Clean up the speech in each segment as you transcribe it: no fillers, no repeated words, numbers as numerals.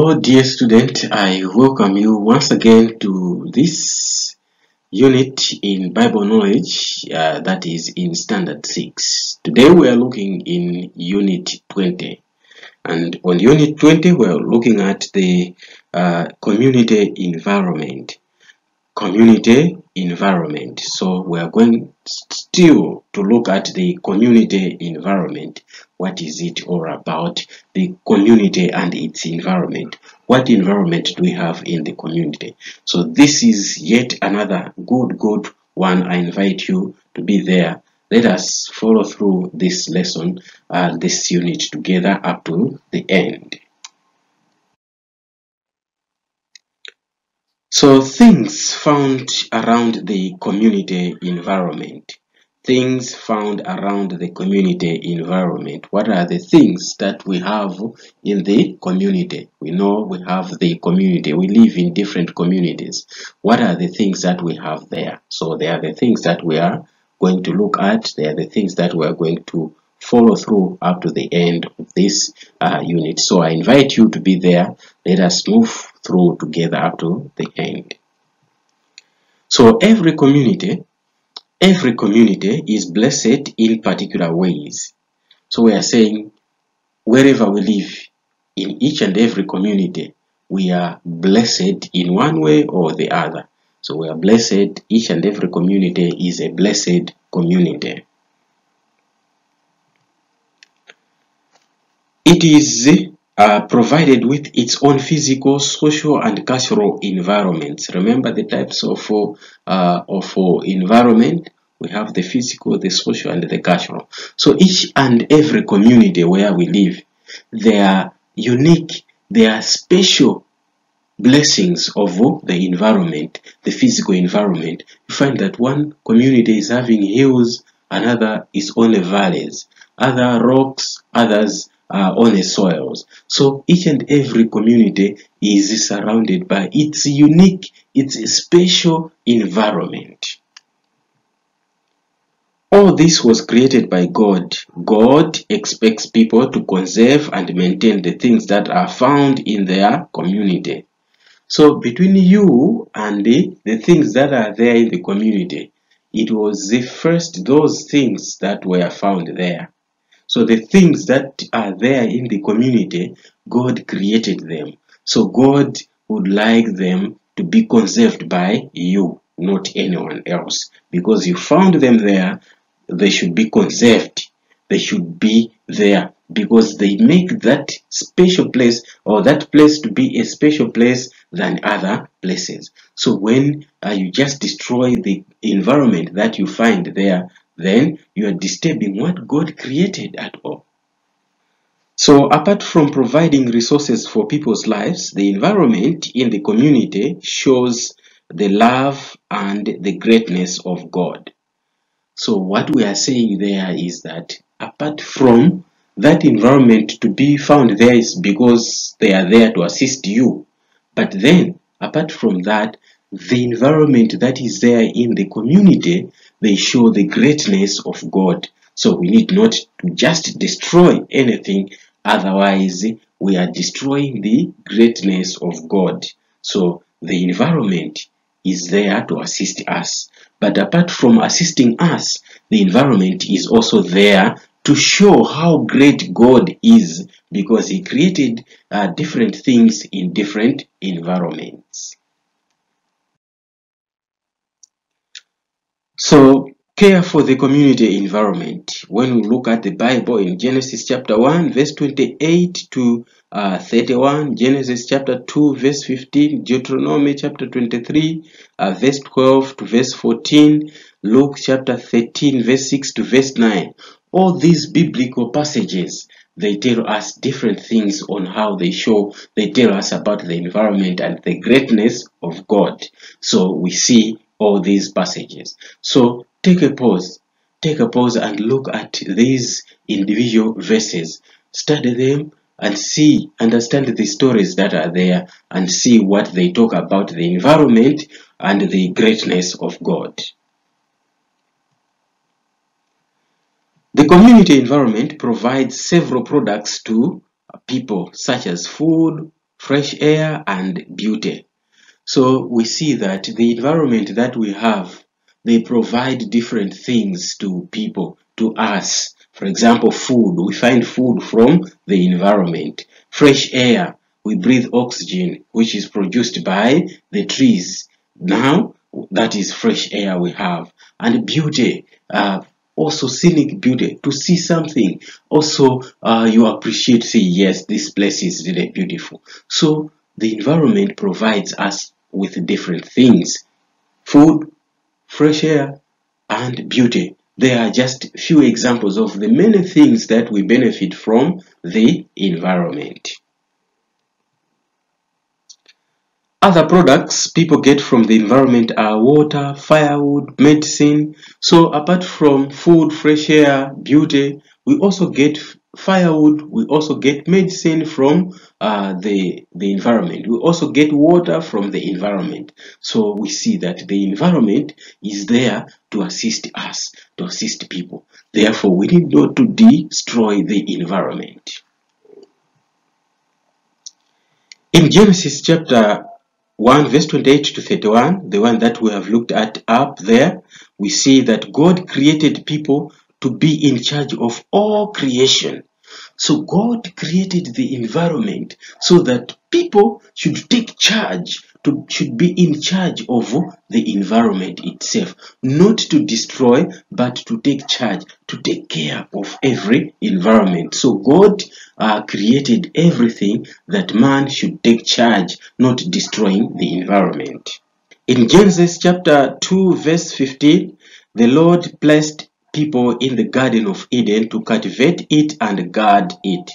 Hello dear student, I welcome you once again to this unit in Bible knowledge that is in Standard 6. Today we are looking in Unit 20, and on Unit 20 we are looking at the community environment. So we are going still to look at the community environment. What is it all about? The community and its environment. What environment do we have in the community? So this is yet another good one. I invite you to be there. Let us follow through this lesson, this unit together up to the end. So things found around the community environment. Things found around the community environment. What are the things that we have in the community? We know we have the community. We live in different communities. What are the things that we have there? So they are the things that we are going to look at. They are the things that we are going to follow through up to the end of this unit. So I invite you to be there. Let us move through together up to the end. So every community is blessed in particular ways. So we are saying wherever we live, in each and every community, we are blessed in one way or the other. So we are blessed. Each and every community is a blessed community. It is provided with its own physical, social, and cultural environments. Remember the types of environment. We have the physical, the social, and the cultural. So each and every community where we live, they are unique, they are special blessings of the environment, the physical environment. You find that one community is having hills, another is only valleys, other rocks, others on soils. So each and every community is surrounded by its unique, its special environment. All this was created by God. God expects people to conserve and maintain the things that are found in their community. So between you and the things that are there in the community, it was the first those things that were found there. So the things that are there in the community, God created them. So God would like them to be conserved by you, not anyone else. Because you found them there, they should be conserved. They should be there because they make that special place or that place to be a special place than other places. So when you just destroy the environment that you find there, then you are disturbing what God created at all. So apart from providing resources for people's lives, the environment in the community shows the love and the greatness of God. So what we are saying there is that apart from that environment to be found there is because they are there to assist you. But then apart from that, the environment that is there in the community, they show the greatness of God. So we need not to just destroy anything, otherwise we are destroying the greatness of God. So the environment is there to assist us. But apart from assisting us, the environment is also there to show how great God is, because He created different things in different environments. So care for the community environment. When we look at the Bible in Genesis chapter 1 verse 28 to 31, Genesis chapter 2 verse 15, Deuteronomy chapter 23 verse 12 to verse 14, Luke chapter 13 verse 6 to verse 9. All these biblical passages, they tell us different things on how they tell us about the environment and the greatness of God. So we see all these passages. So take a pause and look at these individual verses, study them and understand the stories that are there and see what they talk about the environment and the greatness of God. The community environment provides several products to people such as food, fresh air, and beauty. So we see that the environment that we have, they provide different things to people, to us. For example, food. We find food from the environment. Fresh air. We breathe oxygen, which is produced by the trees. Now, that is fresh air we have. And beauty. Also scenic beauty, to see something. Also, you appreciate, say, yes, this place is really beautiful. So the environment provides us with different things: food, fresh air, and beauty. There are just few examples of the many things that we benefit from the environment. Other products people get from the environment are water, firewood, medicine. So apart from food, fresh air, beauty, we also get firewood, we also get medicine from the environment. We also get water from the environment. So we see that the environment is there to assist us, to assist people. Therefore, we need not to destroy the environment. In Genesis chapter 1 verse 28 to 31, the one that we have looked at up there, we see that God created people to be in charge of all creation. So God created the environment so that people should take charge, should be in charge of the environment itself, not to destroy, but to take charge, to take care of every environment. So God created everything that man should take charge, not destroying the environment. In Genesis chapter 2 verse 15, the Lord placed people in the Garden of Eden to cultivate it and guard it.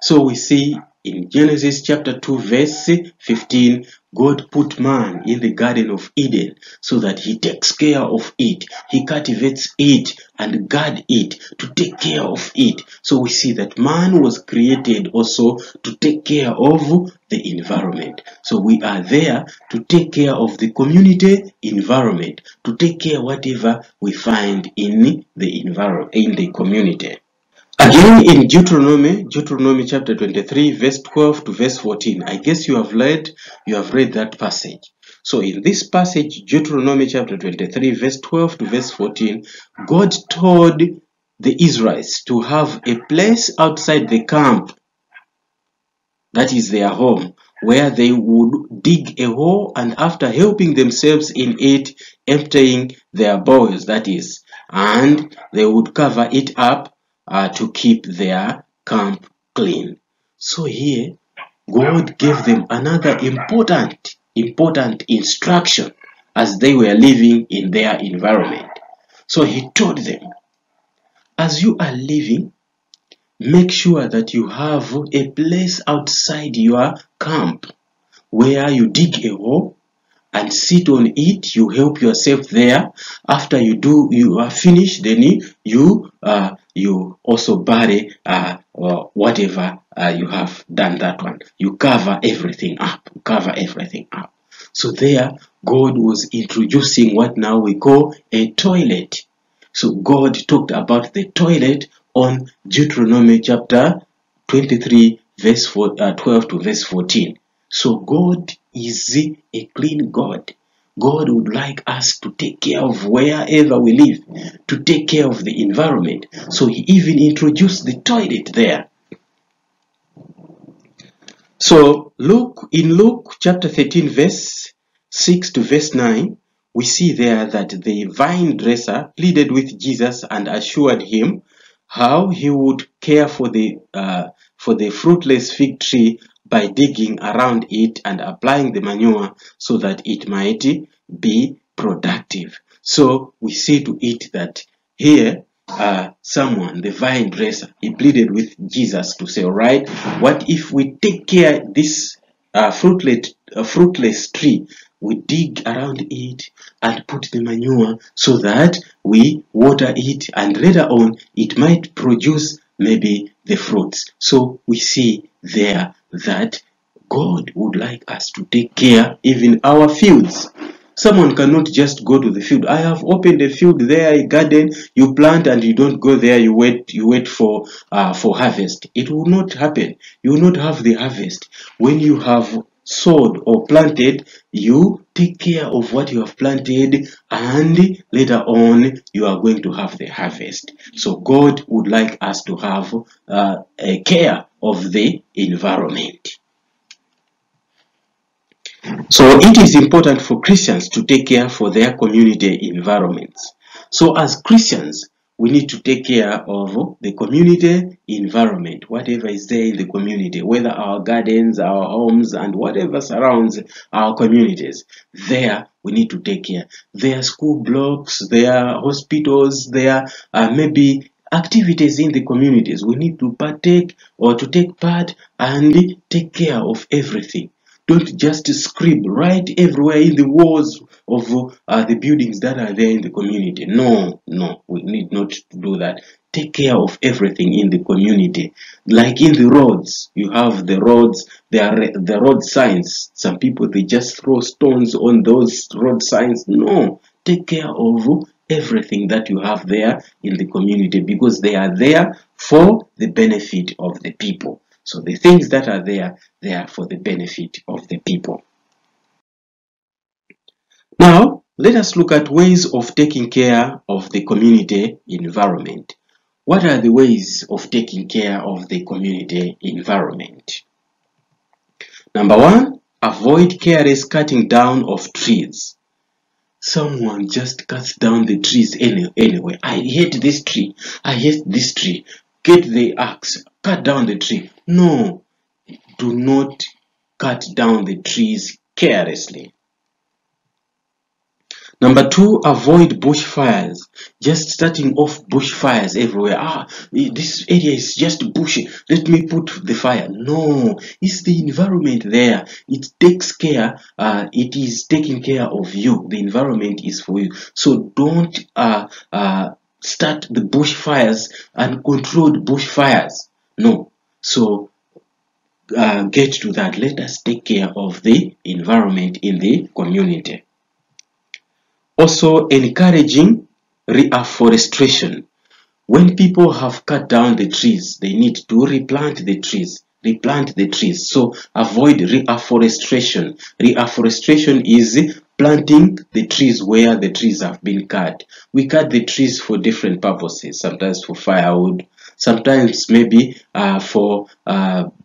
So we see in Genesis chapter 2 verse 15, God put man in the Garden of Eden so that he takes care of it, he cultivates it and guard it, to take care of it. So we see that man was created also to take care of the environment. So we are there to take care of the community environment, to take care whatever we find in the environment, in the community. Again in Deuteronomy chapter 23 verse 12 to verse 14. I guess you have read that passage. So in this passage, Deuteronomy chapter 23 verse 12 to verse 14, God told the Israelites to have a place outside the camp, that is their home, where they would dig a hole, and after helping themselves in it, emptying their bowls, that is, and they would cover it up to keep their camp clean. So here, God gave them another important instruction as they were living in their environment. So he told them, as you are living, make sure that you have a place outside your camp where you dig a hole and sit on it. You help yourself there. After you are finished, then you also bury whatever you have done that one. You cover everything up. So there, God was introducing what now we call a toilet. So God talked about the toilet on Deuteronomy chapter 23 verse 12 to verse 14. So God is a clean God. God would like us to take care of wherever we live, to take care of the environment. So he even introduced the toilet there. So in Luke chapter 13 verse 6 to verse 9, we see there that the vine dresser pleaded with Jesus and assured him how he would care for the fruitless fig tree by digging around it and applying the manure so that it might be productive. So we see to it that here someone, the vine dresser, he pleaded with Jesus to say, all right, what if we take care of this fruitless tree? We dig around it and put the manure so that we water it, and later on it might produce maybe the fruits. So we see there that God would like us to take care even our fields. Someone cannot just go to the field. I have opened a field there, a garden. You plant and you don't go there. You wait for harvest. It will not happen. You will not have the harvest. When you have sowed or planted, you take care of what you have planted, and later on you are going to have the harvest. So God would like us to have a care of the environment. So it is important for Christians to take care for their community environments. So as Christians, we need to take care of the community environment, whatever is there in the community, whether our gardens, our homes, and whatever surrounds our communities. There, we need to take care. There are school blocks, there are hospitals, there are maybe activities in the communities. We need to partake or to take part and take care of everything. Don't just scribble, write everywhere in the walls of the buildings that are there in the community. No, we need not to do that. Take care of everything in the community. Like in the roads, you have the roads, there are the road signs. Some people, they just throw stones on those road signs. No, take care of everything that you have there in the community, because they are there for the benefit of the people. So the things that are there, they are for the benefit of the people. Now, let us look at ways of taking care of the community environment. What are the ways of taking care of the community environment? Number one, avoid careless cutting down of trees. Someone just cuts down the trees anyway. I hate this tree. I hate this tree. Get the axe, cut down the tree. No, do not cut down the trees carelessly. Number two, avoid bushfires. Just starting off bushfires everywhere. This area is just bushy. Let me put the fire. No, it's the environment there. It takes care. It is taking care of you. The environment is for you. So don't start the bushfires and controlled bushfires. No. So get to that. Let us take care of the environment in the community. Also, encouraging reforestation. When people have cut down the trees, they need to replant the trees. So avoid reforestation. Reforestation is planting the trees where the trees have been cut. We cut the trees for different purposes, sometimes for firewood, sometimes maybe for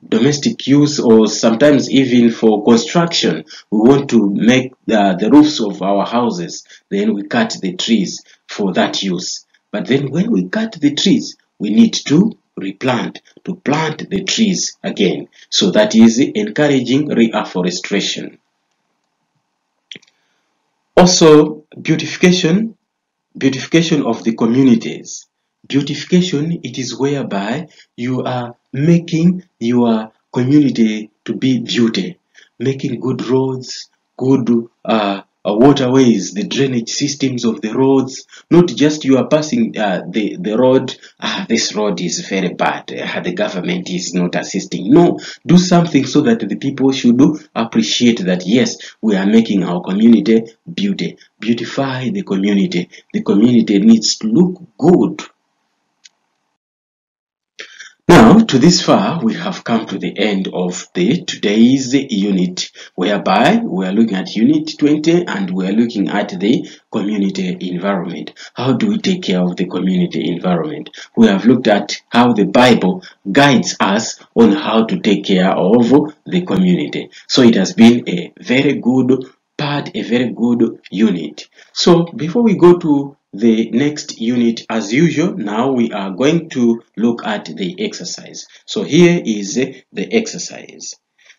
domestic use, or sometimes even for construction. We want to make the roofs of our houses, then we cut the trees for that use. But then when we cut the trees, we need to replant, to plant the trees again. So that is encouraging reforestation. Also, beautification of the communities. Beautification, it is whereby you are making your community to be beauty, making good roads, good waterways, the drainage systems of the roads. Not just you are passing the road, this road is very bad, the government is not assisting. No, do something so that the people should appreciate that yes, we are making our community beauty. Beautify the community. The community needs to look good. Now, to this far, we have come to the end of today's unit, whereby we are looking at Unit 20 and we are looking at the community environment. How do we take care of the community environment? We have looked at how the Bible guides us on how to take care of the community. So it has been a very good part, a very good unit. So before we go to the next unit, as usual, now we are going to look at the exercise. So here is the exercise.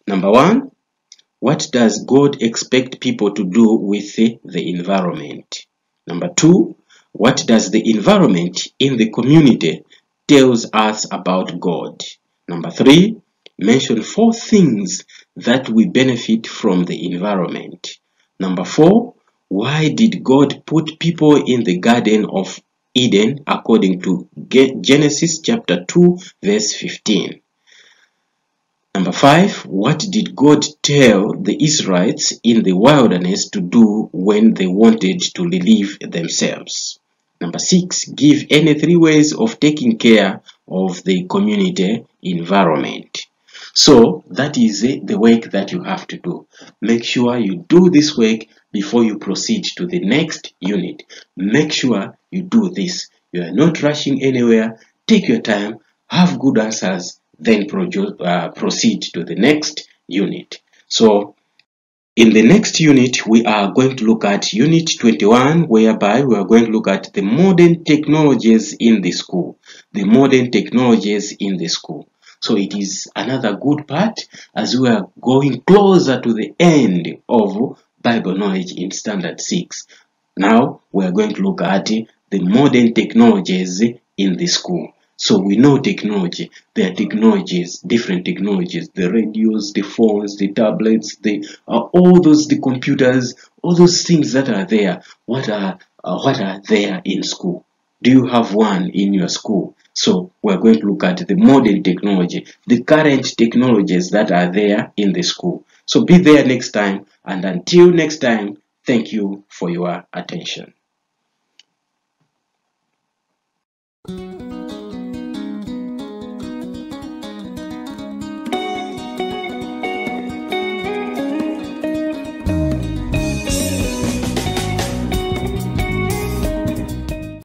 Number one, what does God expect people to do with the environment? Number two, what does the environment in the community tells us about God? Number three, mention 4 things that we benefit from the environment. Number 4, why did God put people in the Garden of Eden according to Genesis chapter 2 verse 15? Number 5. What did God tell the Israelites in the wilderness to do when they wanted to relieve themselves? Number 6. Give any 3 ways of taking care of the community environment. So that is the work that you have to do. Make sure you do this work before you proceed to the next unit. Make sure you do this. You are not rushing anywhere. Take your time, have good answers, then proceed to the next unit. So in the next unit, we are going to look at Unit 21, whereby we are going to look at the modern technologies in the school. The modern technologies in the school. So it is another good part as we are going closer to the end of Bible knowledge in Standard 6. Now we are going to look at the modern technologies in the school. So we know technology. There are technologies, different technologies, the radios, the phones, the tablets, all those, the computers, all those things that are there. What are there in school? Do you have one in your school? So we're going to look at the modern technology, the current technologies that are there in the school. So be there next time, and until next time, thank you for your attention.